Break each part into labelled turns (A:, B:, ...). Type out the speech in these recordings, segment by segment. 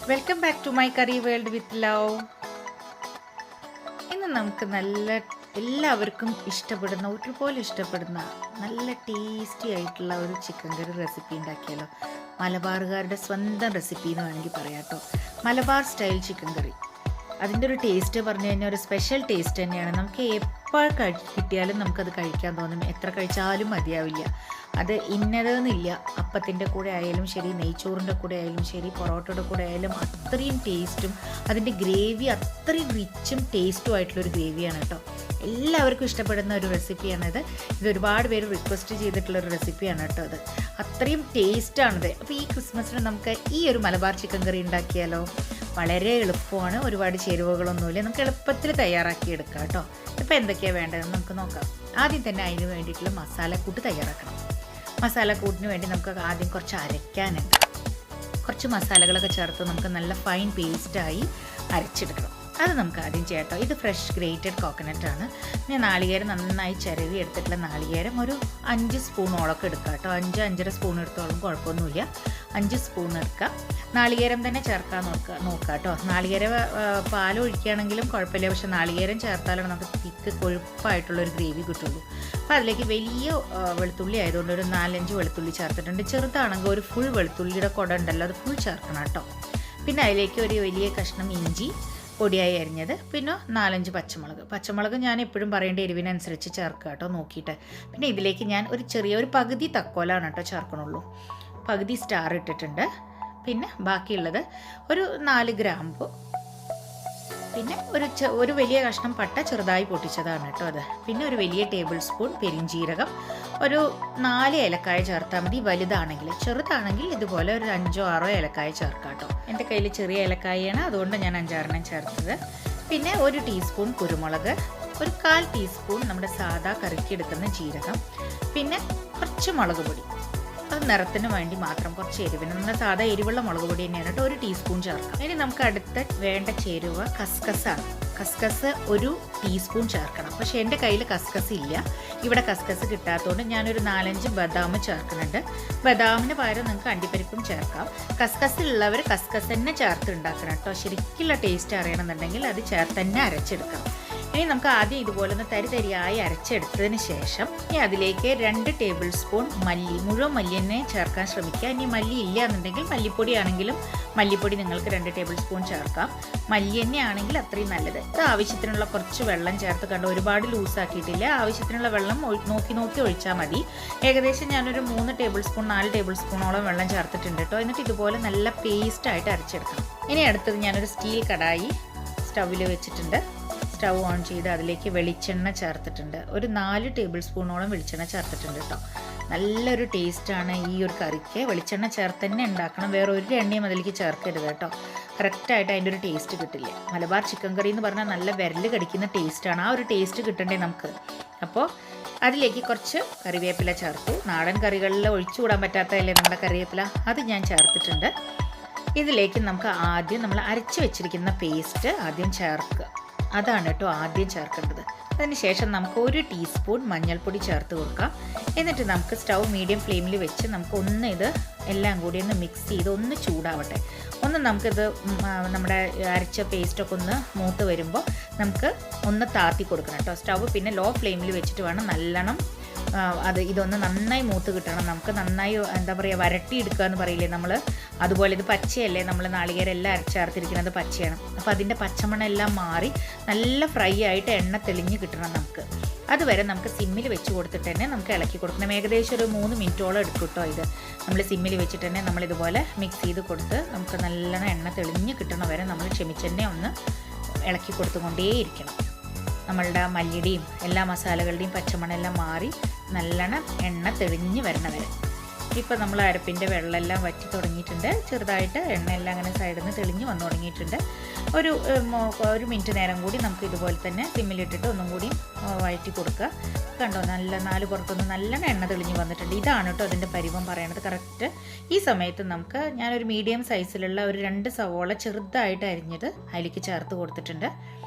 A: Welcome back to my curry world with love. ഇന്ന് നമുക്ക് എല്ലാവർക്കും ഇഷ്ടപ്പെടുന്ന ഒരുപോലെ ഇഷ്ടപ്പെടുന്ന നല്ല ടേസ്റ്റി ആയിട്ടുള്ള ഒരു ചിക്കൻ കറി റെസിപ്പി ഉണ്ടാക്കിയാലോ. മലബാറുകാരുടെ സ്വന്തം റെസിപ്പി എന്ന് വേണമെങ്കിൽ പറയാം കേട്ടോ. മലബാർ സ്റ്റൈൽ ചിക്കൻ കറി, അതിൻ്റെ ഒരു ടേസ്റ്റ് പറഞ്ഞു കഴിഞ്ഞാൽ ഒരു സ്പെഷ്യൽ ടേസ്റ്റ് തന്നെയാണ്. നമുക്ക് എപ്പോൾ കിട്ടിയാലും നമുക്കത് കഴിക്കാൻ തോന്നും, എത്ര കഴിച്ചാലും മതിയാവില്ല. അത് ഇന്നതെന്നില്ല, അപ്പത്തിൻ്റെ കൂടെ ആയാലും ശരി, നെയ്ച്ചോറിൻ്റെ കൂടെ ആയാലും ശരി, പൊറോട്ടയുടെ കൂടെ ആയാലും അത്രയും ടേസ്റ്റും അതിൻ്റെ ഗ്രേവി അത്രയും റിച്ചും ടേസ്റ്റും ആയിട്ടുള്ളൊരു ഗ്രേവിയാണ് കേട്ടോ. എല്ലാവർക്കും ഇഷ്ടപ്പെടുന്ന ഒരു റെസിപ്പിയാണിത്. ഇത് ഒരുപാട് പേര് റിക്വസ്റ്റ് ചെയ്തിട്ടുള്ളൊരു റെസിപ്പിയാണ് കേട്ടോ. അത് അത്രയും ടേസ്റ്റാണിത്. അപ്പോൾ ഈ ക്രിസ്മസിന് നമുക്ക് ഈ ഒരു മലബാർ ചിക്കൻ കറി ഉണ്ടാക്കിയാലോ. വളരെ എളുപ്പമാണ്, ഒരുപാട് ചേരുവകളൊന്നുമില്ല, നമുക്ക് എളുപ്പത്തിൽ തയ്യാറാക്കി എടുക്കാം കേട്ടോ. ഇപ്പോൾ എന്തൊക്കെയാണ് വേണ്ടതെന്ന് നമുക്ക് നോക്കാം. ആദ്യം തന്നെ അതിന് വേണ്ടിയിട്ടുള്ള മസാലക്കൂട്ട് തയ്യാറാക്കണം. മസാലക്കൂട്ടിന് വേണ്ടി നമുക്ക് ആദ്യം കുറച്ച് അരയ്ക്കാനുണ്ട്. കുറച്ച് മസാലകളൊക്കെ ചേർത്ത് നമുക്ക് നല്ല ഫൈൻ പേസ്റ്റായി അരച്ചെടുക്കണം. അത് നമുക്ക് ആദ്യം ചെയ്യാം. ഇത് ഫ്രഷ് ഗ്രേറ്റഡ് കോക്കനട്ടാണ്. ഞാൻ നാളികേരം നന്നായി ചിരവി എടുത്തിട്ടുള്ള നാളികേരം ഒരു 5 സ്പൂണോളൊക്കെ എടുക്കുക കേട്ടോ. 5-5.5 സ്പൂൺ എടുത്തോളം കുഴപ്പമൊന്നുമില്ല. 5 സ്പൂൺ എടുക്കുക. നാളികേരം തന്നെ ചേർക്കാൻ നോക്കുക കേട്ടോ. നാളികേരം പാലൊഴിക്കുകയാണെങ്കിലും കുഴപ്പമില്ല, പക്ഷേ നാളികേരം ചേർത്താലാണ് നമുക്ക് തിക്ക് കൊഴുപ്പായിട്ടുള്ളൊരു ഗ്രേവി കിട്ടുള്ളൂ. അപ്പോൾ അതിലേക്ക് വലിയ വെളുത്തുള്ളി ആയതുകൊണ്ട് ഒരു 4-5 വെളുത്തുള്ളി ചേർത്തിട്ടുണ്ട്. ചെറുതാണെങ്കിൽ ഒരു ഫുൾ വെളുത്തുള്ളിയുടെ കുട ഉണ്ടല്ലോ, അത് ഫുൾ ചേർക്കണം കേട്ടോ. പിന്നെ അതിലേക്ക് ഒരു വലിയ കഷ്ണം ഇഞ്ചി പൊടിയായി അരിഞ്ഞത്, പിന്നെ 4-5 പച്ചമുളക് ഞാൻ എപ്പോഴും പറയേണ്ട എരിവിനനുസരിച്ച് ചേർക്കുക കേട്ടോ, നോക്കിയിട്ട്. പിന്നെ ഇതിലേക്ക് ഞാൻ ഒരു പകുതി തക്കോലാണ് കേട്ടോ ചേർക്കണുള്ളൂ. പകുതി സ്റ്റാർ ഇട്ടിട്ടുണ്ട്. പിന്നെ ബാക്കിയുള്ളത് ഒരു 4 ഗ്രാമ്പു, പിന്നെ ഒരു വലിയ കഷ്ണം പട്ട ചെറുതായി പൊട്ടിച്ചതാണ് കേട്ടോ അത്. പിന്നെ ഒരു വലിയ ടേബിൾ സ്പൂൺ പെരിഞ്ജീരകം, ഒരു 4 ഏലക്കായ ചേർത്താൽ മതി വലുതാണെങ്കിൽ. ചെറുതാണെങ്കിൽ ഇതുപോലെ ഒരു 5-6 ഏലക്കായ ചേർക്കാം കേട്ടോ. എൻ്റെ കയ്യിൽ ചെറിയ ഏലക്കായാണ്, അതുകൊണ്ട് ഞാൻ 5-6 ചേർത്തത്. പിന്നെ 1 ടീസ്പൂൺ കുരുമുളക്, ഒരു 1/4 ടീസ്പൂൺ നമ്മുടെ സാദാ കറിക്ക് എടുക്കുന്ന ജീരകം, പിന്നെ കുറച്ച് മുളക് പൊടി. അത് നിറത്തിന് വേണ്ടി മാത്രം, കുറച്ച് എരിവിന്. നമ്മുടെ സാധാ എരിവുള്ള മുളക് പൊടി തന്നെയാണ് കേട്ടോ. 1 ടീസ്പൂൺ ചേർക്കാം. ഇനി നമുക്ക് അടുത്ത വേണ്ട ചേരുവ കസ്കസാണ്. കസ്കസ് 1 ടീസ്പൂൺ ചേർക്കണം. പക്ഷേ എൻ്റെ കയ്യിൽ കസ്കസ് ഇല്ല, ഇവിടെ കസ്കസ് കിട്ടാത്തതുകൊണ്ട് ഞാനൊരു 4-5 ബദാം ചേർക്കുന്നുണ്ട്. ബദാമിന് പകരം നിങ്ങൾക്ക് അണ്ടിപ്പരിപ്പും ചേർക്കാം. കസ്കസ് ഉള്ളവർ കസ്കസ് തന്നെ ചേർത്ത് ഉണ്ടാക്കണം കേട്ടോ. ശരിക്കുള്ള ടേസ്റ്റ് അറിയണമെന്നുണ്ടെങ്കിൽ അത് ചേർത്ത് തന്നെ അരച്ചെടുക്കണം. ഇനി നമുക്ക് ആദ്യം ഇതുപോലെ ഒന്ന് തരിതരിയായി അരച്ചെടുത്തതിന് ശേഷം ഇനി അതിലേക്ക് 2 ടേബിൾ സ്പൂൺ മുഴുവൻ മല്ലി തന്നെ ചേർക്കാൻ ശ്രമിക്കുക. ഇനി മല്ലി ഇല്ല എന്നുണ്ടെങ്കിൽ മല്ലിപ്പൊടി ആണെങ്കിലും മല്ലിപ്പൊടി നിങ്ങൾക്ക് 2 ടേബിൾ സ്പൂൺ ചേർക്കാം. മല്ലി എണ്ണ ആണെങ്കിൽ അത്രയും നല്ലത്. ഇത് ആവശ്യത്തിനുള്ള കുറച്ച് വെള്ളം ചേർത്ത് കണ്ട് ഒരുപാട് ലൂസാക്കിയിട്ടില്ല. ആവശ്യത്തിനുള്ള വെള്ളം നോക്കി ഒഴിച്ചാൽ മതി. ഏകദേശം ഞാനൊരു 3 ടേബിൾ സ്പൂൺ 4 ടേബിൾ സ്പൂണോളം വെള്ളം ചേർത്തിട്ടുണ്ട് കേട്ടോ. എന്നിട്ട് ഇതുപോലെ നല്ല പേസ്റ്റായിട്ട് അരച്ചെടുക്കണം. ഇനി അടുത്തത് ഞാനൊരു സ്റ്റീൽ കടായി സ്റ്റൗവിൽ വെച്ചിട്ടുണ്ട്. സ്റ്റൗ ഓൺ ചെയ്ത് അതിലേക്ക് വെളിച്ചെണ്ണ ചേർത്തിട്ടുണ്ട്. ഒരു 4 ടേബിൾ സ്പൂണോളം വെളിച്ചെണ്ണ ചേർത്തിട്ടുണ്ട് കേട്ടോ. നല്ലൊരു ടേസ്റ്റാണ് ഈ ഒരു കറിക്ക്. വെളിച്ചെണ്ണ ചേർത്ത് തന്നെ ഉണ്ടാക്കണം, വേറെ ഒരു എണ്ണയും അതിലേക്ക് ചേർക്കരുത് കേട്ടോ. കറക്റ്റായിട്ട് അതിൻ്റെ ഒരു ടേസ്റ്റ് കിട്ടില്ല. മലബാർ ചിക്കൻ കറി എന്ന് പറഞ്ഞാൽ നല്ല വിരൽ കടിക്കുന്ന ടേസ്റ്റാണ്. ആ ഒരു ടേസ്റ്റ് കിട്ടണ്ടേ നമുക്ക്. അപ്പോൾ അതിലേക്ക് കുറച്ച് കറിവേപ്പില ചേർത്തു. നാടൻ കറികളിൽ ഒഴിച്ചുകൂടാൻ പറ്റാത്തതല്ലേ നമ്മുടെ കറിവേപ്പില, അത് ഞാൻ ചേർത്തിട്ടുണ്ട്. ഇതിലേക്ക് നമുക്ക് ആദ്യം നമ്മൾ അരച്ച് വെച്ചിരിക്കുന്ന പേസ്റ്റ് ആദ്യം ചേർക്കുക. അതാണ് കേട്ടോ ആദ്യം ചേർക്കേണ്ടത്. അതിനുശേഷം നമുക്ക് 1 ടീസ്പൂൺ മഞ്ഞൾപ്പൊടി ചേർത്ത് കൊടുക്കാം. എന്നിട്ട് നമുക്ക് സ്റ്റൗ മീഡിയം ഫ്ലെയിമിൽ വെച്ച് നമുക്ക് ഇത് എല്ലാം കൂടി ഒന്ന് മിക്സ് ചെയ്ത് ഒന്ന് ചൂടാവട്ടെ. നമുക്കിത് നമ്മുടെ അരച്ച പേസ്റ്റൊക്കെ ഒന്ന് മൂത്ത് വരുമ്പോൾ നമുക്ക് ഒന്ന് താത്തി കൊടുക്കണം കേട്ടോ സ്റ്റൗ. പിന്നെ ലോ ഫ്ലെയിമിൽ വെച്ചിട്ട് വേണം നല്ലോണം ഇതൊന്ന് നന്നായി മൂത്ത് കിട്ടണം. നമുക്ക് നന്നായി വരട്ടിയെടുക്കുക എന്ന് പറയില്ലേ നമ്മൾ, അതുപോലെ ഇത് പച്ചയല്ലേ, നമ്മൾ നാളികേരം എല്ലാം അരച്ചേർത്തിരിക്കുന്നത് പച്ചയാണ്. അപ്പോൾ അതിൻ്റെ പച്ചമണം എല്ലാം മാറി നല്ല ഫ്രൈ ആയിട്ട് എണ്ണ തെളിഞ്ഞ് കിട്ടണം നമുക്ക്. അതുവരെ നമുക്ക് സിമ്മിൽ വെച്ച് കൊടുത്തിട്ട് തന്നെ നമുക്ക് ഇളക്കി കൊടുക്കണം. ഏകദേശം ഒരു 3 മിനിറ്റോളം എടുക്കും കേട്ടോ. ഇത് നമ്മൾ സിമ്മിൽ വെച്ചിട്ട് തന്നെ നമ്മളിതുപോലെ മിക്സ് ചെയ്ത് കൊടുത്ത് നമുക്ക് നല്ലോണം എണ്ണ തെളിഞ്ഞ് കിട്ടണ വരെ നമ്മൾ ക്ഷമിച്ചെന്നെ ഒന്ന് ഇളക്കി കൊടുത്തുകൊണ്ടേയിരിക്കണം. നമ്മളുടെ മല്ലിയുടെയും എല്ലാ മസാലകളുടെയും പച്ചമണെല്ലാം മാറി നല്ലോണം എണ്ണ തെളിഞ്ഞ് വരണ വരെ. ഇപ്പോൾ നമ്മൾ അരപ്പിൻ്റെ വെള്ളമെല്ലാം വറ്റി തുടങ്ങിയിട്ടുണ്ട്. ചെറുതായിട്ട് എണ്ണയെല്ലാം അങ്ങനെ സൈഡിൽ നിന്ന് തെളിഞ്ഞ് വന്നു തുടങ്ങിയിട്ടുണ്ട്. ഒരു മിനിറ്റ് നേരം കൂടി നമുക്ക് ഇതുപോലെ തന്നെ സിമ്മിലിട്ടിട്ട് ഒന്നും കൂടി വഴറ്റി കൊടുക്കുക. കണ്ടോ, നല്ല 4 പുറത്തൊന്ന് നല്ലോണം എണ്ണ തെളിഞ്ഞ് വന്നിട്ടുണ്ട്. ഇതാണ് കേട്ടോ അതിൻ്റെ പരിവം പറയണത് കറക്റ്റ്. ഈ സമയത്ത് ഞാനൊരു മീഡിയം സൈസിലുള്ള ഒരു 2 സവോള ചെറുതായിട്ട് അരിഞ്ഞത് അതിലേക്ക് ചേർത്ത് കൊടുത്തിട്ടുണ്ട്.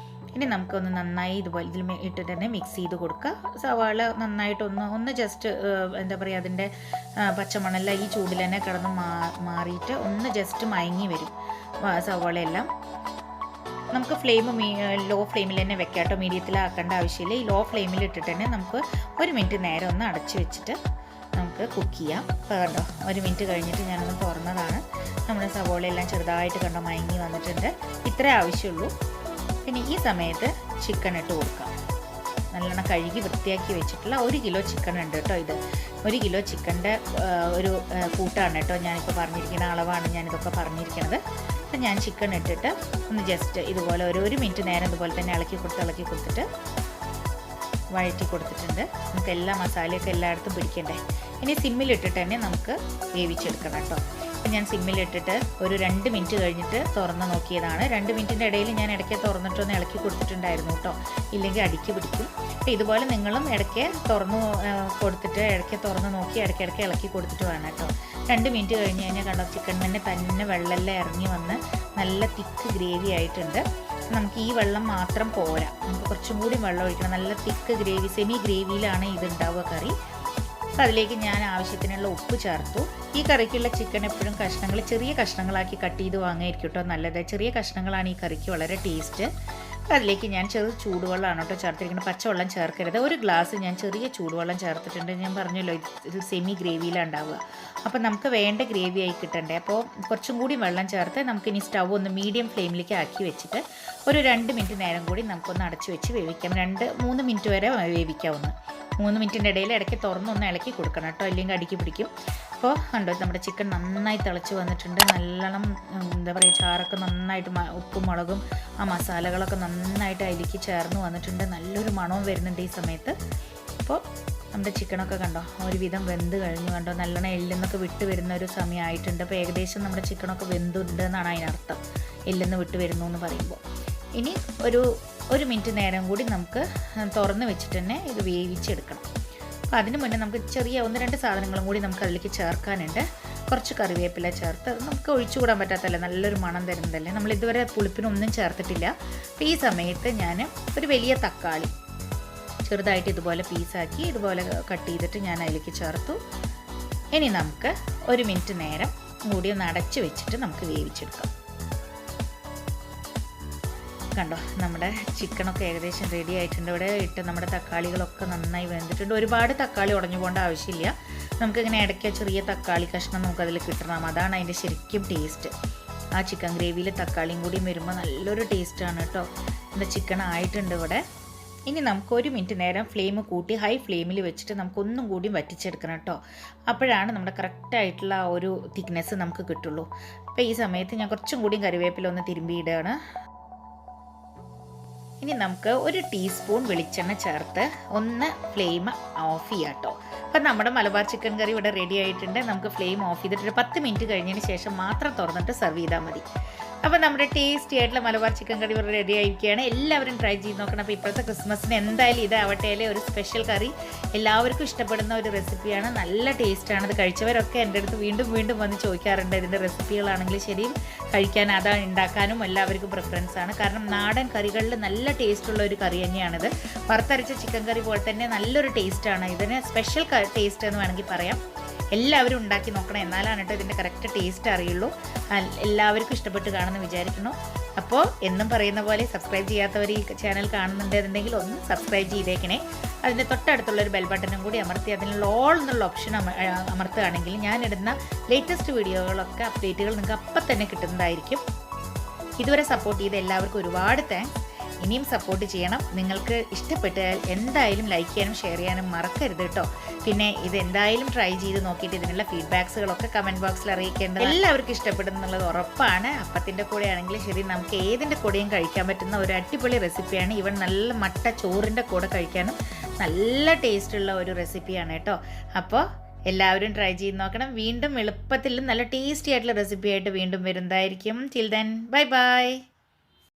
A: ഇനി നമുക്കൊന്ന് നന്നായി ഇതുപോലെ ഇതിൽ ഇട്ടിട്ട് തന്നെ മിക്സ് ചെയ്ത് കൊടുക്കുക. സവാള നന്നായിട്ടൊന്ന് ജസ്റ്റ് അതിൻ്റെ പച്ചമണെല്ലാം ഈ ചൂടിൽ തന്നെ കിടന്ന് മാറിയിട്ട് ഒന്ന് ജസ്റ്റ് മയങ്ങി വരും. സവോളയെല്ലാം നമുക്ക് ഫ്ലെയിം ലോ ഫ്ലെയിമിൽ തന്നെ വെക്കാം കേട്ടോ, മീഡിയത്തിലാക്കേണ്ട ആവശ്യമില്ല. ഈ ലോ ഫ്ലെയിമിൽ ഇട്ടിട്ട് തന്നെ നമുക്ക് 1 മിനിറ്റ് നേരം ഒന്ന് അടച്ചു വെച്ചിട്ട് നമുക്ക് കുക്ക് ചെയ്യാം. അപ്പോൾ കണ്ടോ 1 മിനിറ്റ് കഴിഞ്ഞിട്ട് ഞാനൊന്ന് തുറന്നതാണ്. നമ്മുടെ സവോളയെല്ലാം ചെറുതായിട്ട് കണ്ടോ മയങ്ങി വന്നിട്ടുണ്ട്. ഇത്രേ ആവശ്യമുള്ളൂ. പിന്നെ ഈ സമയത്ത് ചിക്കൻ ഇട്ട് കൊടുക്കാം. നല്ലോണം കഴുകി വൃത്തിയാക്കി വെച്ചിട്ടുള്ള 1 കിലോ ചിക്കൻ ഉണ്ട് കേട്ടോ. ഇത് 1 കിലോ ചിക്കൻ്റെ ഒരു കൂട്ടാണ് കേട്ടോ. ഞാനിപ്പോൾ പറഞ്ഞിരിക്കുന്ന അളവാണ് ഞാനിതൊക്കെ പറഞ്ഞിരിക്കുന്നത്. അപ്പം ഞാൻ ചിക്കൻ ഇട്ടിട്ട് ഒന്ന് ജസ്റ്റ് ഇതുപോലെ 1 മിനിറ്റ് നേരം ഇതുപോലെ തന്നെ ഇളക്കി കൊടുത്തിട്ട് വഴറ്റി കൊടുത്തിട്ടുണ്ട്. നമുക്ക് എല്ലാ മസാലയൊക്കെ എല്ലായിടത്തും പിടിക്കണ്ടേ. ഇനി സിമ്മിലിട്ടിട്ട് തന്നെ നമുക്ക് വേവിച്ചെടുക്കണം കേട്ടോ. അപ്പം ഞാൻ സിമ്മിലിട്ടിട്ട് ഒരു 2 മിനിറ്റ് കഴിഞ്ഞിട്ട് തുറന്ന് നോക്കിയതാണ്. 2 മിനിറ്റിൻ്റെ ഇടയിൽ ഞാൻ ഇടയ്ക്ക് തുറന്നിട്ടൊന്ന് ഇളക്കി കൊടുത്തിട്ടുണ്ടായിരുന്നു കേട്ടോ, ഇല്ലെങ്കിൽ അടിക്ക് പിടിക്കും. അപ്പോൾ ഇതുപോലെ നിങ്ങളും ഇടയ്ക്ക് തുറന്ന് കൊടുത്തിട്ട് ഇടയ്ക്ക് തുറന്ന് നോക്കി ഇടയ്ക്കിടയ്ക്ക് ഇളക്കി കൊടുത്തിട്ട് വേണം കേട്ടോ. 2 മിനിറ്റ് കഴിഞ്ഞ് കഴിഞ്ഞാൽ കണ്ടോ ചിക്കൻ തന്നെ വെള്ളമെല്ലാം ഇറങ്ങി വന്ന് നല്ല തിക്ക് ഗ്രേവി ആയിട്ടുണ്ട്. നമുക്ക് ഈ വെള്ളം മാത്രം പോരാ, നമുക്ക് കുറച്ചും കൂടി വെള്ളം ഒഴിക്കണം. നല്ല തിക്ക് ഗ്രേവി, സെമി ഗ്രേവിയിലാണ് ഇത് ഉണ്ടാവുക കറി. അപ്പോൾ അതിലേക്ക് ഞാൻ ആവശ്യത്തിനുള്ള ഉപ്പ് ചേർത്തു. ഈ കറിക്കുള്ള ചിക്കൻ എപ്പോഴും ചെറിയ കഷ്ണങ്ങളാക്കി കട്ട് ചെയ്ത് വാങ്ങായിരിക്കും കേട്ടോ നല്ലത്. ചെറിയ കഷ്ണങ്ങളാണ് ഈ കറിക്ക് വളരെ ടേസ്റ്റ്. അപ്പോൾ അതിലേക്ക് ഞാൻ ചൂടുവെള്ളമാണ് കേട്ടോ ചേർത്തിരിക്കുന്നത്, പച്ചവെള്ളം ചേർക്കരുത്. 1 ഗ്ലാസ് ഞാൻ ചെറിയ ചൂടുവെള്ളം ചേർത്തിട്ടുണ്ട്. ഞാൻ പറഞ്ഞല്ലോ ഇത് സെമി ഗ്രേവിയിലാണ് ഉണ്ടാവുക. അപ്പോൾ നമുക്ക് വേണ്ട ഗ്രേവി ആയി കിട്ടണ്ടേ. അപ്പോൾ കുറച്ചും കൂടി വെള്ളം ചേർത്ത് നമുക്കിനി സ്റ്റവ് ഒന്ന് മീഡിയം ഫ്ലെയിമിലേക്ക് ആക്കി വെച്ചിട്ട് ഒരു 2 മിനിറ്റ് നേരം കൂടി നമുക്കൊന്ന് അടച്ചു വെച്ച് വേവിക്കാം. 2-3 മിനിറ്റ് വരെ വേവിക്കാവുന്ന. 3 മിനിറ്റിൻ്റെ ഇടയിൽ ഇടയ്ക്ക് തുറന്നൊന്ന് ഇളക്കി കൊടുക്കണം കേട്ടോ, അല്ലെങ്കിൽ അടിക്ക് പിടിക്കും. അപ്പോൾ കണ്ടോ നമ്മുടെ ചിക്കൻ നന്നായി തിളച്ച് വന്നിട്ടുണ്ട്. നല്ലോണം എന്താ പറയുക, ചാറൊക്കെ നന്നായിട്ട് ഉപ്പും മുളകും ആ മസാലകളൊക്കെ നന്നായിട്ട് അതിലേക്ക് ചേർന്ന് വന്നിട്ടുണ്ട്. നല്ലൊരു മണവും വരുന്നുണ്ട് ഈ സമയത്ത്. അപ്പോൾ നമ്മുടെ ചിക്കനൊക്കെ കണ്ടോ ഒരുവിധം വെന്ത് കഴിഞ്ഞു. കണ്ടോ നല്ലോണം എല്ലിന്നൊക്കെ വിട്ട് വരുന്ന ഒരു സമയമായിട്ടുണ്ട്. അപ്പോൾ ഏകദേശം നമ്മുടെ ചിക്കനൊക്കെ വെന്തുണ്ട് എന്നാണ് അതിനർത്ഥം, എല്ലിന്ന് വിട്ട് വരുന്നു എന്ന് പറയുമ്പോൾ. ഇനി ഒരു മിനിറ്റ് നേരം കൂടി നമുക്ക് തുറന്ന് വെച്ചിട്ട് തന്നെ ഇത് വേവിച്ചെടുക്കണം. അപ്പോൾ അതിന് മുന്നേ നമുക്ക് ചെറിയ 1-2 സാധനങ്ങളും കൂടി നമുക്ക് അതിലേക്ക് ചേർക്കാനുണ്ട്. കുറച്ച് കറിവേപ്പില ചേർത്ത്, നമുക്ക് ഒഴിച്ചുകൂടാൻ പറ്റാത്തല്ലേ, നല്ലൊരു മണം തരുന്നതല്ലേ. നമ്മൾ ഇതുവരെ പുളിപ്പിനൊന്നും ചേർത്തിട്ടില്ല. അപ്പോൾ ഈ സമയത്ത് ഞാൻ ഒരു വലിയ തക്കാളി ചെറുതായിട്ട് ഇതുപോലെ പീസാക്കി ഇതുപോലെ കട്ട് ചെയ്തിട്ട് ഞാൻ അതിലേക്ക് ചേർത്തു. ഇനി നമുക്ക് 1 മിനിറ്റ് നേരം കൂടി ഒന്ന് അടച്ച് വെച്ചിട്ട് നമുക്ക് വേവിച്ചെടുക്കാം. കണ്ടോ നമ്മുടെ ചിക്കനൊക്കെ ഏകദേശം റെഡി ആയിട്ടുണ്ട്. ഇവിടെ ഇട്ട് നമ്മുടെ തക്കാളികളൊക്കെ നന്നായി വെന്തിട്ടുണ്ട്. ഒരുപാട് തക്കാളി ഉടഞ്ഞു പോകേണ്ട ആവശ്യമില്ല. നമുക്കിങ്ങനെ ഇടയ്ക്ക് ചെറിയ തക്കാളി കഷ്ണം നമുക്കതിൽ കിട്ടണം. അതാണ് അതിൻ്റെ ശരിക്കും ടേസ്റ്റ്. ആ ചിക്കൻ ഗ്രേവിയിൽ തക്കാളിയും കൂടി വരുമ്പോൾ നല്ലൊരു ടേസ്റ്റാണ് കേട്ടോ. എൻ്റെ ചിക്കൻ ആയിട്ടുണ്ട് ഇവിടെ. ഇനി നമുക്ക് 1 മിനിറ്റ് നേരം ഫ്ലെയിം കൂട്ടി ഹൈ ഫ്ലെയിമിൽ വെച്ചിട്ട് നമുക്കൊന്നും കൂടി വറ്റിച്ചെടുക്കണം കേട്ടോ. അപ്പോഴാണ് നമ്മുടെ കറക്റ്റായിട്ടുള്ള ആ ഒരു തിക്നെസ് നമുക്ക് കിട്ടുള്ളൂ. അപ്പോൾ ഈ സമയത്ത് ഞാൻ കുറച്ചും കൂടി കറിവേപ്പില ഒന്ന് തിരുമ്പിയിടുകയാണ്. ഇനി നമുക്ക് 1 ടീസ്പൂൺ വെളിച്ചെണ്ണ ചേർത്ത് ഒന്ന് ഫ്ലെയിം ഓഫ് ചെയ്യാം കേട്ടോ. അപ്പം നമ്മുടെ മലബാർ ചിക്കൻ കറി ഇവിടെ റെഡി ആയിട്ടുണ്ട്. നമുക്ക് ഫ്ലെയിം ഓഫ് ചെയ്തിട്ട് 10 മിനിറ്റ് കഴിഞ്ഞതിന് ശേഷം മാത്രം തുറന്നിട്ട് സെർവ് ചെയ്താൽ മതി. അപ്പോൾ നമ്മുടെ ടേസ്റ്റി ആയിട്ടുള്ള മലബാർ ചിക്കൻ കറി ഇവിടെ റെഡി ആയിരിക്കുകയാണ്. എല്ലാവരും ട്രൈ ചെയ്ത് നോക്കണം. അപ്പോൾ ഇപ്പോഴത്തെ ക്രിസ്മസിന് എന്തായാലും ഇതാവട്ടെ ഒരു സ്പെഷ്യൽ കറി, എല്ലാവർക്കും ഇഷ്ടപ്പെടുന്ന ഒരു റെസിപ്പിയാണ്. നല്ല ടേസ്റ്റാണ്. അത് കഴിച്ചവരൊക്കെ എൻ്റെ അടുത്ത് വീണ്ടും വന്ന് ചോദിക്കാറുണ്ട്. ഇതിൻ്റെ റെസിപ്പികളാണെങ്കിലും ശരിയും കഴിക്കാൻ അതാണ് ഉണ്ടാക്കാനും എല്ലാവർക്കും പ്രിഫറൻസാണ്. കാരണം നാടൻ കറികളിൽ നല്ല ടേസ്റ്റുള്ള ഒരു കറി തന്നെയാണിത്. വറുത്തരച്ച ചിക്കൻ കറി പോലെ തന്നെ നല്ലൊരു ടേസ്റ്റാണ്. ഇതിന് സ്പെഷ്യൽ ടേസ്റ്റ് എന്ന് വേണമെങ്കിൽ പറയാം. എല്ലാവരും ഉണ്ടാക്കി നോക്കണം, എന്നാലാണ് കേട്ടോ ഇതിൻ്റെ കറക്റ്റ് ടേസ്റ്റ് അറിയുള്ളൂ. എല്ലാവർക്കും ഇഷ്ടപ്പെട്ട് കാണുമെന്ന് വിചാരിക്കുന്നു. അപ്പോൾ എന്നും പറയുന്ന പോലെ സബ്സ്ക്രൈബ് ചെയ്യാത്തവർ ഈ ചാനൽ കാണുന്നുണ്ടെന്നുണ്ടെങ്കിൽ ഒന്ന് സബ്സ്ക്രൈബ് ചെയ്തേക്കണേ. അതിൻ്റെ തൊട്ടടുത്തുള്ളൊരു ബെൽ ബട്ടണും കൂടി അമർത്തി അതിനുള്ള ഓൾ എന്നുള്ള ഓപ്ഷൻ അമർത്തുകയാണെങ്കിൽ ഞാനിടുന്ന ലേറ്റസ്റ്റ് വീഡിയോകളൊക്കെ അപ്ഡേറ്റുകൾ നിങ്ങൾക്ക് അപ്പം തന്നെ കിട്ടുന്നതായിരിക്കും. ഇതുവരെ സപ്പോർട്ട് ചെയ്ത എല്ലാവർക്കും ഒരുപാട് താങ്ക്സ്. ഇനിയും സപ്പോർട്ട് ചെയ്യണം. നിങ്ങൾക്ക് ഇഷ്ടപ്പെട്ടാൽ എന്തായാലും ലൈക്ക് ചെയ്യാനും ഷെയർ ചെയ്യാനും മറക്കരുത് കേട്ടോ. പിന്നെ ഇത് എന്തായാലും ട്രൈ ചെയ്ത് നോക്കിയിട്ട് ഇതിനുള്ള ഫീഡ്ബാക്സുകളൊക്കെ കമൻറ്റ് ബോക്സിൽ അറിയിക്കേണ്ടത്. എല്ലാവർക്കും ഇഷ്ടപ്പെടുന്നുള്ളത് ഉറപ്പാണ്. അപ്പത്തിൻ്റെ കൂടെ ആണെങ്കിലും ശരി, നമുക്ക് ഏതിൻ്റെ കൂടെയും കഴിക്കാൻ പറ്റുന്ന ഒരു അടിപൊളി റെസിപ്പിയാണ്. ഇവൻ നല്ല മട്ട ചോറിൻ്റെ കൂടെ കഴിക്കാനും നല്ല ടേസ്റ്റുള്ള ഒരു റെസിപ്പിയാണ് കേട്ടോ. അപ്പോൾ എല്ലാവരും ട്രൈ ചെയ്ത് നോക്കണം. വീണ്ടും എളുപ്പത്തിലും നല്ല ടേസ്റ്റി ആയിട്ടുള്ള റെസിപ്പിയായിട്ട് വീണ്ടും വരുന്നതായിരിക്കും. Till then bye bye.